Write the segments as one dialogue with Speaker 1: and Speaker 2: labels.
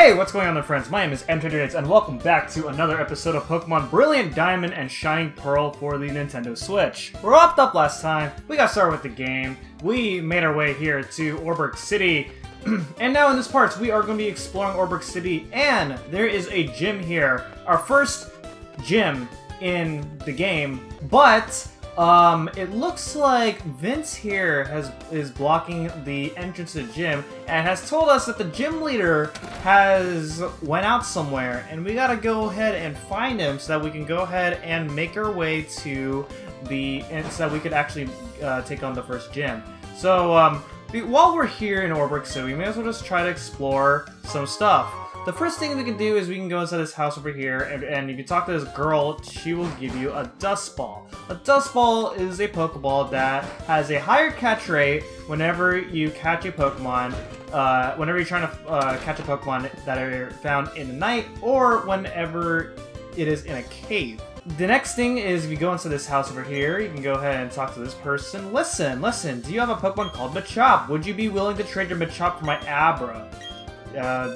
Speaker 1: Hey, what's going on there, friends? My name is Untitled Chapter, and welcome back to another episode of Pokemon Brilliant Diamond and Shining Pearl for the Nintendo Switch. We wrapped up last time, we got started with the game, we made our way here to Oreburgh City, and now in this part, we are going to be exploring Oreburgh City, and there is a gym here, our first gym in the game, but it looks like Vince here is blocking the entrance to the gym and has told us that the gym leader has went out somewhere, and we gotta go ahead and find him so that we can go ahead and make our way to so that we could actually take on the first gym. So while we're here in Oreburgh City, we may as well just try to explore some stuff. The first thing we can do is we can go inside this house over here, and if you talk to this girl, she will give you a Dust Ball. A Dust Ball is a Pokeball that has a higher catch rate whenever you catch a Pokemon, whenever you're trying to catch a Pokemon that are found in the night, or whenever it is in a cave. The next thing is if you go into this house over here, you can go ahead and talk to this person. Listen, do you have a Pokemon called Machop? Would you be willing to trade your Machop for my Abra?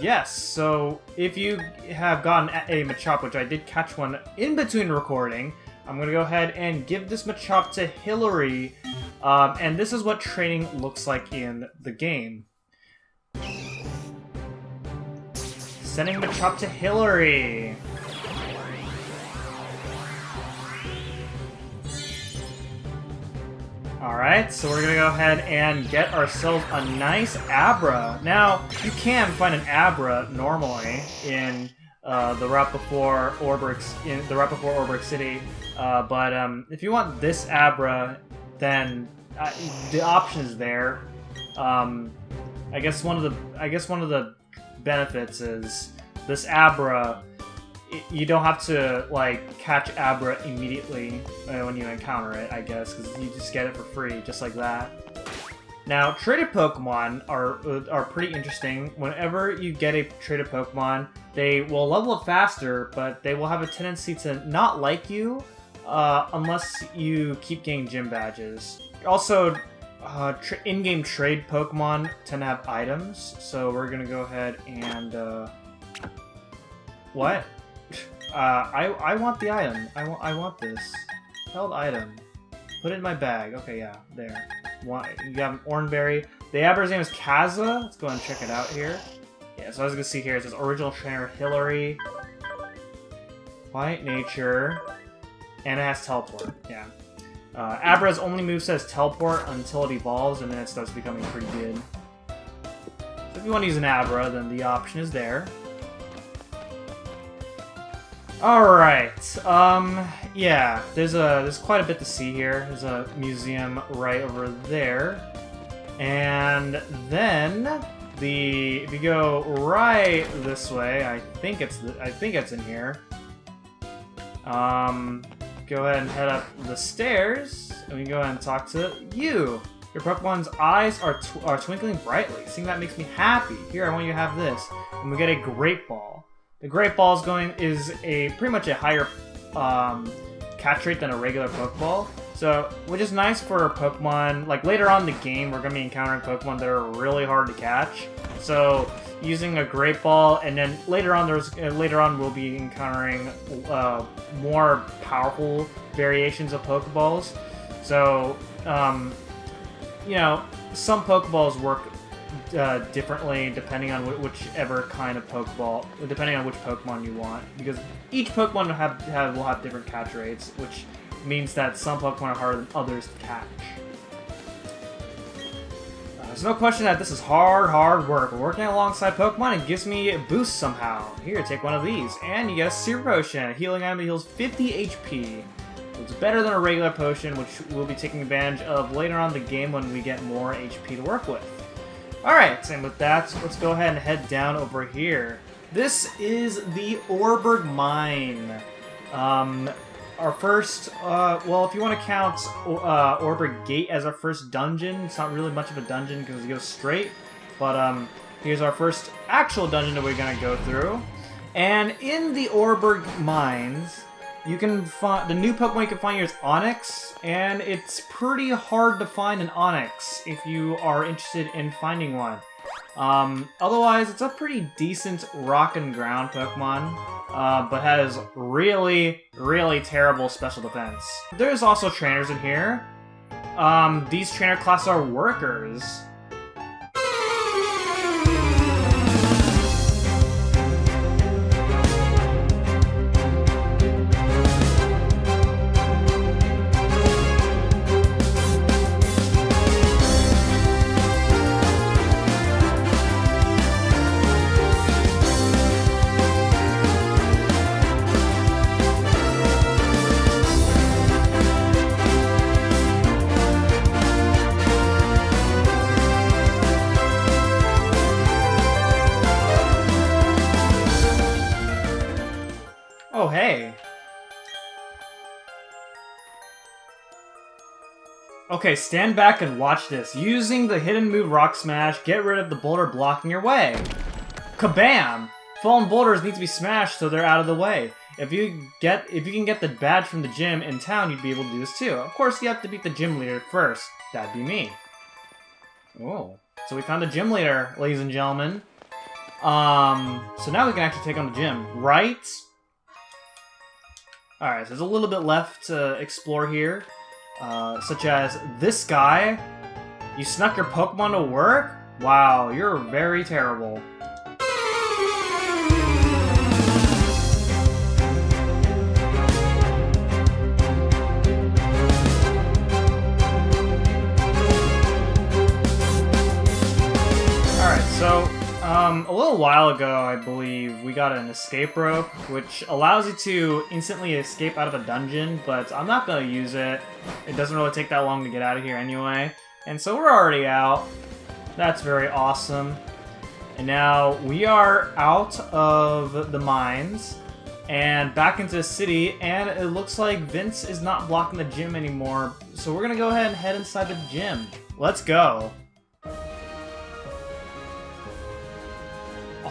Speaker 1: Yes, so if you have gotten a Machop, which I did catch one in between recording, I'm going to go ahead and give this Machop to Hillary, and this is what training looks like in the game. Sending Machop to Hillary. Alright, so we're gonna go ahead and get ourselves a nice Abra. Now, you can find an Abra normally in the route before Oreburgh City, but if you want this Abra, then the option is there. I guess one of the benefits is this Abra. You don't have to, like, catch Abra immediately when you encounter it, I guess, because you just get it for free, just like that. Now, traded Pokemon are pretty interesting. Whenever you get a traded Pokemon, they will level up faster, but they will have a tendency to not like you unless you keep getting gym badges. Also, in-game trade Pokemon tend to have items, so we're gonna go ahead and... What? I want the item. I want this. Held item. Put it in my bag. Okay, yeah, there. You got an Oreberry. The Abra's name is Kaza. Let's go ahead and check it out here. Yeah, so as you can see here, it says Original Trainer Hillary. Quiet Nature. And it has Teleport. Yeah. Abra's only moveset is Teleport until it evolves, and then it starts becoming pretty good. So if you want to use an Abra, then the option is there. Alright, yeah, there's quite a bit to see here. There's a museum right over there. And then if you go right this way, I think it's in here. Go ahead and head up the stairs, and we can go ahead and talk to you. Your Pokemon's eyes are twinkling brightly. Seeing that makes me happy. Here, I want you to have this. And we get a Great Ball. The Great Ball is pretty much a higher catch rate than a regular Pokeball, so which is nice for Pokemon. Like later on in the game, we're gonna be encountering Pokemon that are really hard to catch. So using a Great Ball, and then later on we'll be encountering more powerful variations of Pokeballs. So you know, some Pokeballs work differently depending on whichever kind of Pokeball, depending on which Pokemon you want, because each Pokemon will have different catch rates, which means that some Pokemon are harder than others to catch. There's no question that this is hard work. We're working alongside Pokemon and it gives me a boost somehow. Here, take one of these, and you get a Super Potion. A healing item that heals 50 HP. It's better than a regular potion, which we'll be taking advantage of later on in the game when we get more HP to work with. Alright, and with that, let's go ahead and head down over here. This is the Oreburgh Mine. Our first, well, if you want to count Oreburgh Gate as our first dungeon, it's not really much of a dungeon because it goes straight, but here's our first actual dungeon that we're going to go through. And in the Oreburgh Mines, you can find the new Pokemon you can find here is Onyx, and it's pretty hard to find an Onyx if you are interested in finding one. Otherwise, it's a pretty decent rock and ground Pokemon, but has really, really terrible special defense. There's also trainers in here. These trainer classes are workers. Oh, hey. Okay, stand back and watch this. Using the hidden move Rock Smash, get rid of the boulder blocking your way. Kabam! Fallen boulders need to be smashed so they're out of the way. If you can get the badge from the gym in town, you'd be able to do this too. Of course, you have to beat the gym leader first. That'd be me. Oh, so we found the gym leader, ladies and gentlemen. So now we can actually take on the gym, right? Alright, so there's a little bit left to explore here, such as this guy. You snuck your Pokemon to work? Wow, you're very terrible. Alright, so a little while ago, I believe, we got an escape rope, which allows you to instantly escape out of a dungeon, but I'm not going to use it. It doesn't really take that long to get out of here anyway. And so we're already out. That's very awesome. And now we are out of the mines and back into the city, and it looks like Vince is not blocking the gym anymore. So we're going to go ahead and head inside the gym. Let's go.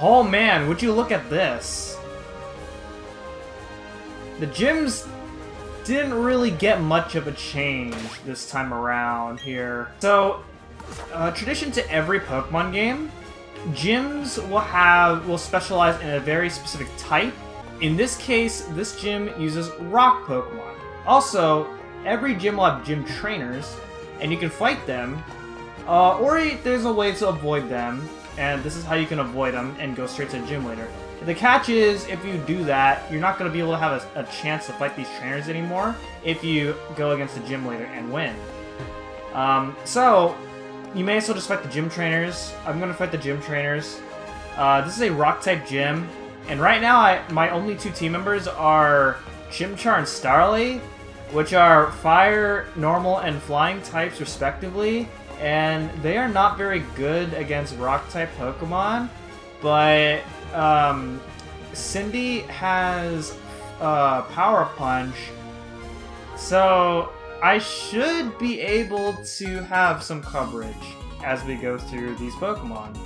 Speaker 1: Oh man, would you look at this? The gyms didn't really get much of a change this time around here. So, tradition to every Pokemon game, gyms will specialize in a very specific type. In this case, this gym uses rock Pokemon. Also, every gym will have gym trainers, and you can fight them, or there's a way to avoid them. And this is how you can avoid them and go straight to the gym leader. The catch is, if you do that, you're not going to be able to have a chance to fight these trainers anymore if you go against the gym leader and win. So, you may as well just fight the gym trainers. I'm going to fight the gym trainers. This is a rock-type gym, and right now my only two team members are Chimchar and Starly, which are fire, normal, and flying types respectively. And they are not very good against rock-type Pokemon, but Cindy has Power Punch, so I should be able to have some coverage as we go through these Pokemon.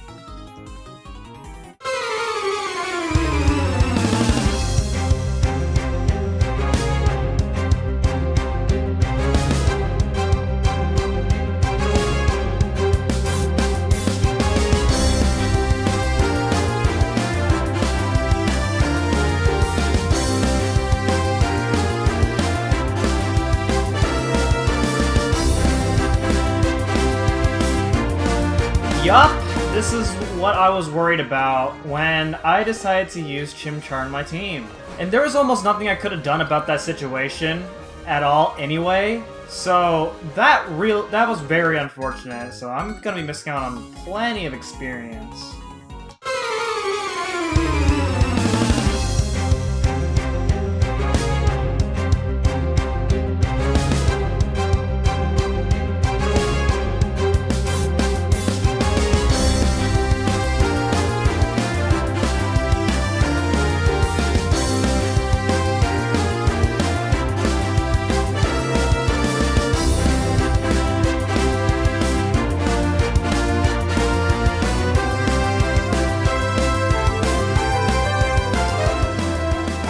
Speaker 1: Yup, this is what I was worried about when I decided to use Chimchar in my team. And there was almost nothing I could have done about that situation at all anyway, so that was very unfortunate, so I'm gonna be missing out on plenty of experience.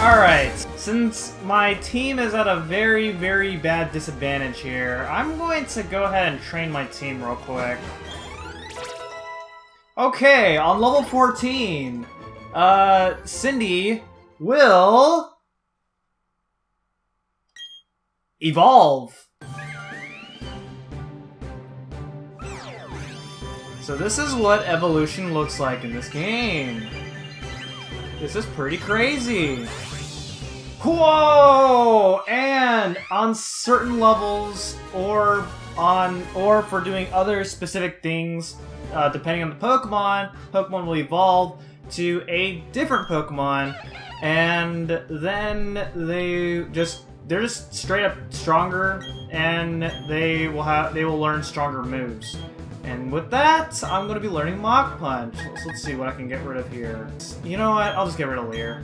Speaker 1: Alright, since my team is at a very, very bad disadvantage here, I'm going to go ahead and train my team real quick. Okay, on level 14, Cindy will evolve. So this is what evolution looks like in this game. This is pretty crazy. Whoa! And on certain levels, or for doing other specific things, depending on the Pokemon will evolve to a different Pokemon, and then they're just straight up stronger, and they will learn stronger moves. And with that, I'm going to be learning Mach Punch. So let's see what I can get rid of here. You know what? I'll just get rid of Leer.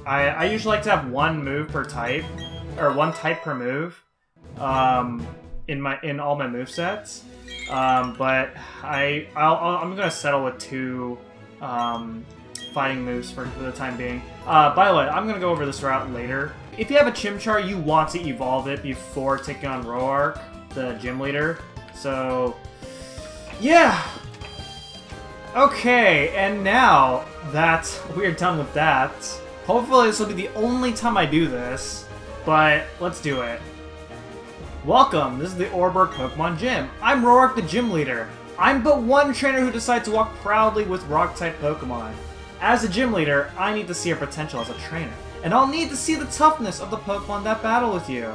Speaker 1: I usually like to have one move per type, or one type per move, in all my movesets. But I'm gonna settle with two fighting moves for the time being. By the way, I'm gonna go over this route later. If you have a Chimchar, you want to evolve it before taking on Roark, the gym leader. So, yeah. Okay, and now that we're done with that, hopefully this will be the only time I do this, but let's do it. Welcome, this is the Oreburgh Pokemon Gym. I'm Roark, the gym leader. I'm but one trainer who decides to walk proudly with Rock-type Pokemon. As a gym leader, I need to see your potential as a trainer, and I'll need to see the toughness of the Pokemon that battle with you.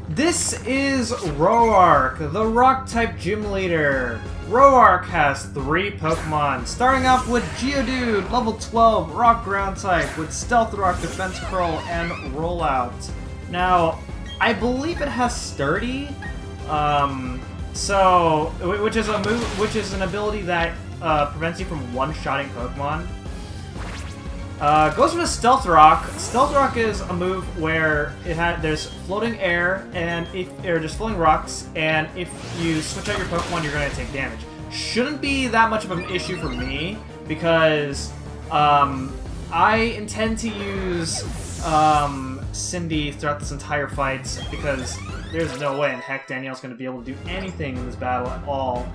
Speaker 1: This is Roark, the Rock-type gym leader. Roark has 3 Pokemon, starting off with Geodude, level 12, Rock Ground type, with Stealth Rock, Defense Curl, and Rollout. Now, I believe it has Sturdy, which is an ability that prevents you from one-shotting Pokemon. Goes with a Stealth Rock. Stealth Rock is a move where there's floating air and just floating rocks, and if you switch out your Pokemon, you're going to take damage. Shouldn't be that much of an issue for me because I intend to use Cindy throughout this entire fight because there's no way in heck Danielle's going to be able to do anything in this battle at all.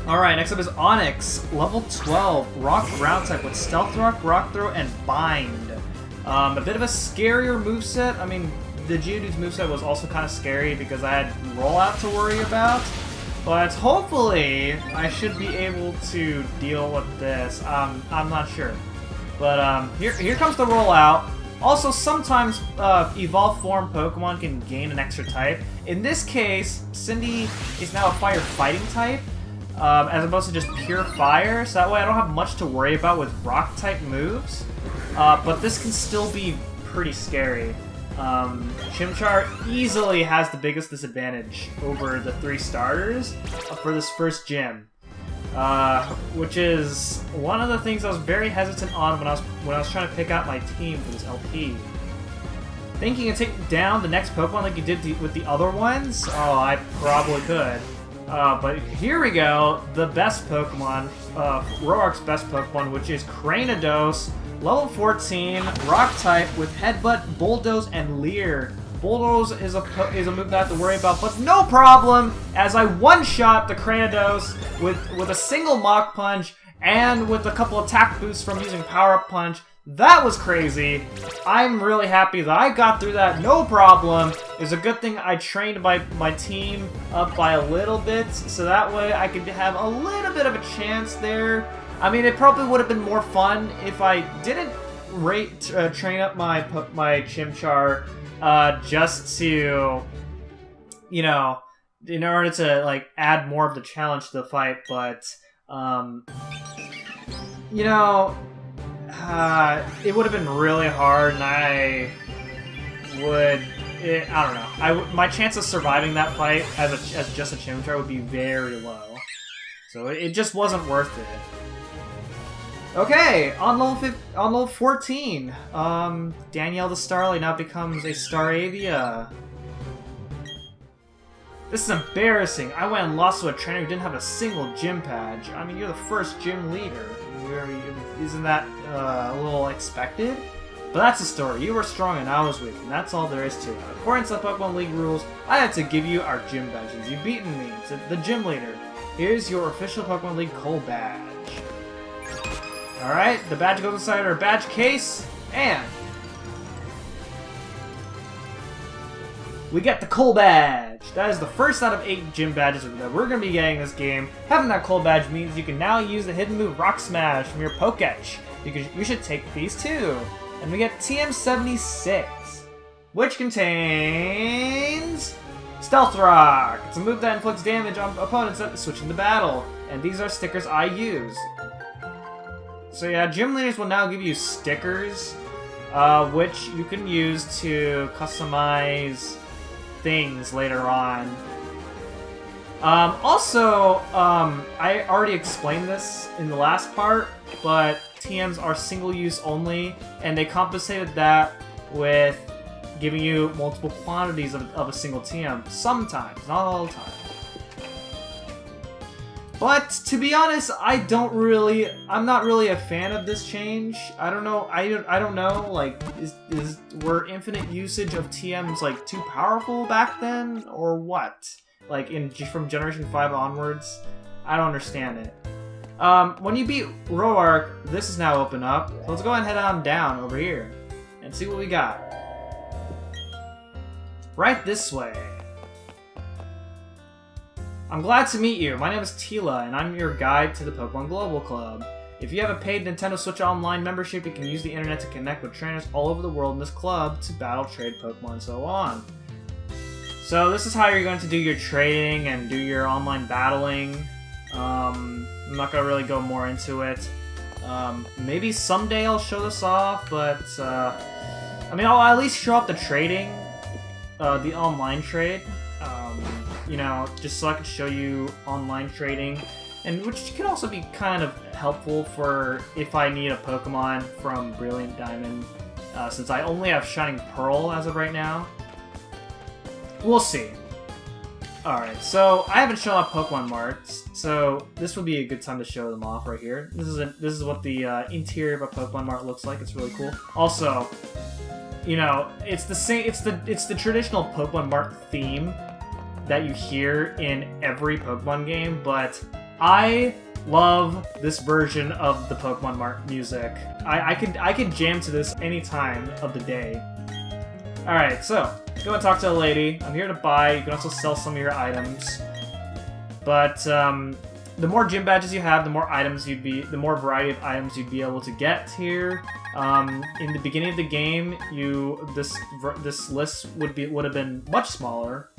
Speaker 1: Alright, next up is Onyx, level 12, Rock Ground type with Stealth Rock, Rock Throw, and Bind. A bit of a scarier moveset. I mean, the Geodude's moveset was also kind of scary because I had Rollout to worry about. But hopefully, I should be able to deal with this. I'm not sure. But here comes the Rollout. Also, sometimes Evolved Form Pokemon can gain an extra type. In this case, Cindy is now a Fire Fighting type. As opposed to just pure fire, so that way I don't have much to worry about with rock-type moves. But this can still be pretty scary. Chimchar easily has the biggest disadvantage over the 3 starters for this first gym. Which is one of the things I was very hesitant on when I was trying to pick out my team for this LP. Thinking of taking down the next Pokemon like you did with the other ones? Oh, I probably could. But here we go, the best Pokemon, Roark's best Pokemon, which is Cranidos, level 14, Rock-type with Headbutt, Bulldoze, and Leer. Bulldoze is a move that I have to worry about, but no problem, as I one-shot the Cranidos with a single Mach Punch, and with a couple attack boosts from using Power-Up Punch. That was crazy. I'm really happy that I got through that, no problem. It's a good thing I trained my team up by a little bit, so that way I could have a little bit of a chance there. I mean, it probably would have been more fun if I didn't train up my Chimchar just to, you know, in order to like add more of the challenge to the fight, but you know, it would have been really hard, and I don't know. My chance of surviving that fight as just a Chimchar would be very low, so it just wasn't worth it. Okay, on level 14, Danielle the Starly now becomes a Staravia. This is embarrassing. I went and lost to a trainer who didn't have a single gym badge. I mean, you're the first gym leader. Isn't that a little expected? But that's the story. You were strong and I was weak, and that's all there is to it. According to the Pokemon League rules, I had to give you our gym badges. You've beaten me, the gym leader. Here's your official Pokemon League Coal badge. Alright, the badge goes inside our badge case, and we get the Coal badge! That is the first out of 8 gym badges that we're going to be getting this game. Having that Coal badge means you can now use the hidden move Rock Smash from your Pokédex. You should take these too. And we get TM76, which contains Stealth Rock. It's a move that inflicts damage on opponents that switch into battle. And these are stickers I use. So yeah, gym leaders will now give you stickers, which you can use to customize things later on. I already explained this in the last part, but TMs are single use only, and they compensated that with giving you multiple quantities of a single TM. Sometimes, not all the time. But to be honest, I'm not really a fan of this change. I don't know. I don't know. Like, were infinite usage of TMs like too powerful back then, or what? Like from Generation 5 onwards, I don't understand it. When you beat Roark, this is now open up. So let's go ahead and head on down over here and see what we got. Right this way. I'm glad to meet you. My name is Tila, and I'm your guide to the Pokemon Global Club. If you have a paid Nintendo Switch Online membership, you can use the internet to connect with trainers all over the world in this club to battle, trade Pokemon, and so on. So this is how you're going to do your trading and do your online battling. I'm not going to really go more into it. Maybe someday I'll show this off, but I mean, I'll at least show off the trading, the online trade. You know, just so I can show you online trading, and which can also be kind of helpful for if I need a Pokemon from Brilliant Diamond, since I only have Shining Pearl as of right now. We'll see. Alright, so I haven't shown off Pokemon Marts, so this would be a good time to show them off right here. This is what the interior of a Pokemon Mart looks like. It's really cool. Also, you know, it's the same. It's the traditional Pokemon Mart theme that you hear in every Pokemon game, but I love this version of the Pokemon Mart music. I could jam to this any time of the day. Alright, so go and talk to a lady. I'm here to buy. You can also sell some of your items. But the more gym badges you have, the more variety of items you'd be able to get here. In the beginning of the game, this list would have been much smaller.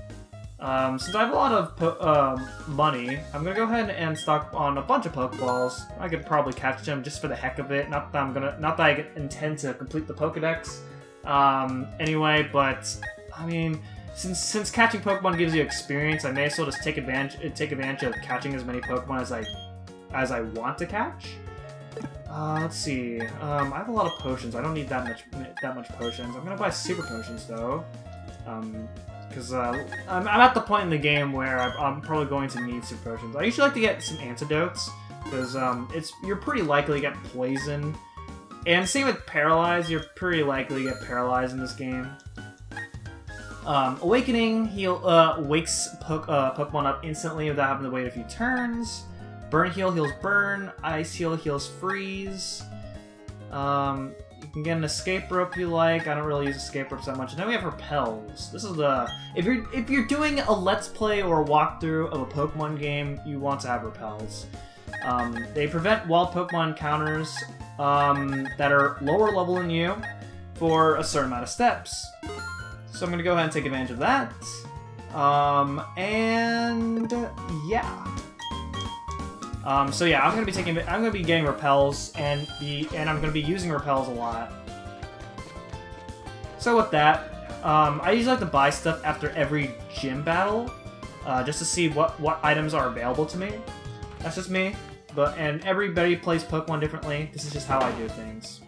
Speaker 1: Since I have a lot of money, I'm gonna go ahead and stock on a bunch of Pokeballs. I could probably catch them just for the heck of it. Not that I intend to complete the Pokedex. Anyway, but I mean, since catching Pokemon gives you experience, I may as well just take advantage of catching as many Pokemon as I want to catch. Let's see. I have a lot of potions. I don't need that much potions. I'm gonna buy super potions though. Because I'm at the point in the game where I'm probably going to need super potions. I usually like to get some antidotes, because you're pretty likely to get poisoned. And same with Paralyze, you're pretty likely to get paralyzed in this game. Awakening wakes Pokemon up instantly without having to wait a few turns. Burn Heal heals Burn. Ice Heal heals Freeze. You can get an escape rope if you like. I don't really use escape ropes that much. And then we have repels. This is if you're doing a let's play or a walkthrough of a Pokemon game, you want to have repels. They prevent wild Pokemon encounters that are lower level than you for a certain amount of steps. So I'm gonna go ahead and take advantage of that. And yeah. So yeah, I'm gonna be getting repels and I'm gonna be using repels a lot. So with that, I usually like to buy stuff after every gym battle, just to see what items are available to me. That's just me, and everybody plays Pokemon differently. This is just how I do things.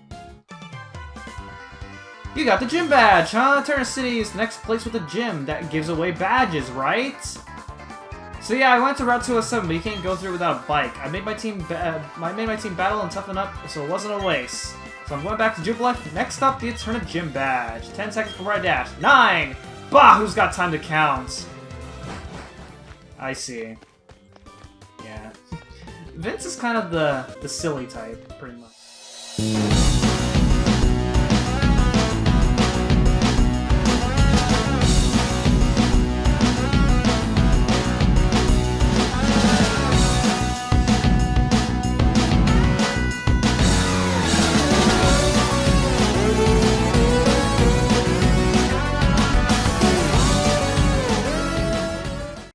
Speaker 1: You got the gym badge, huh? Turner City is the next place with a gym that gives away badges, right? So yeah, I went to Route 207, but you can't go through without a bike. I made my team battle and toughen up, so it wasn't a waste. So I'm going back to Jubilife. Next up, the Eternal Gym Badge. 10 seconds before I dash. 9! Bah! Who's got time to count? I see. Yeah. Vince is kind of the silly type, pretty much.